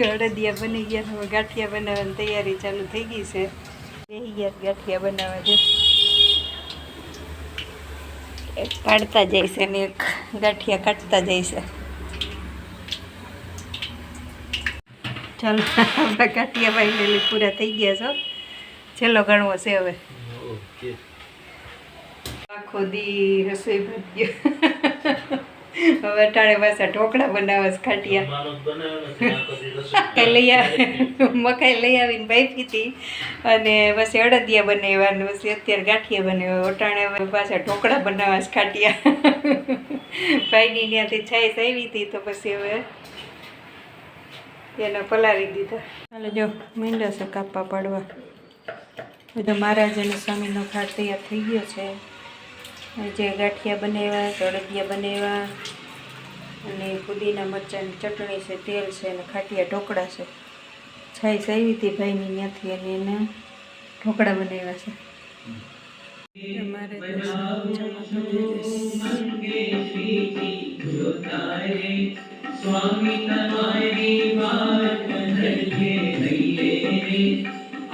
અડદિયા બની ગયા, હવે ગાંઠિયા બનાવવાની તૈયારી ચાલુ થઈ ગઈ છે. બેસી ગયા ગાંઠિયા બનાવવા છે. એક પાડતા જાય છે ને એક ગાંઠિયા કાઢતા જાય છે. ચાલો આપણા ગાંઠિયા ફાઇનલી પૂરા થઈ ગયા છો. છેલ્લો ગણવો છે હવે. આખો દી રસોઈ બની ગયો. હવે અટાણે પાછા ઢોકળા બનાવે છે ગાંઠિયા લઈ મકાઈ લઈ આવીને બાફી હતી અને પછી અડદિયા બનાવ્યા પછી અત્યારે ગાંઠિયા બનાવ્યા. અટાણે હવે પાછા ઢોકળા બનાવવા છે ખાટિયા. ભાઈની ત્યાંથી છાઈસ આવી હતી તો પછી હવે એને પલાળી દીધા. ચાલો જો મીંડા છે કાપવા પાડવા. બધો મહારાજ અને સ્વામીનો ઘાટ તૈયાર થઈ ગયો છે. જે ગાંઠિયા બનાવ્યા, અડદિયા બનાવ્યા અને પુદીના મરચાંની ચટણી છે, તેલ છે અને ખાટિયા ઢોકળા છે. છાઈસ આવી હતી ભાઈની ત્યાંથી અને એને ઢોકળા બનાવ્યા છે.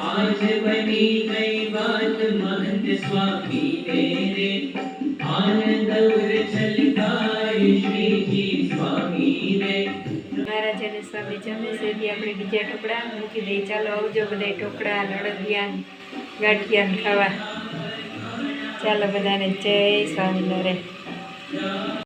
आज बनी गई बात महंत स्वामी तेरे आनंद उर चलता श्री जी स्वामी रे. મહારાજ અને સ્વામી જમે છે આપણે બીજા ઢોકળા મૂકી દઈએ. ચાલો આવજો બધા ઢોકળા અડદિયા ગાંઠિયા ખાવા. ચાલો બધાને જય સ્વામિનારાયણ.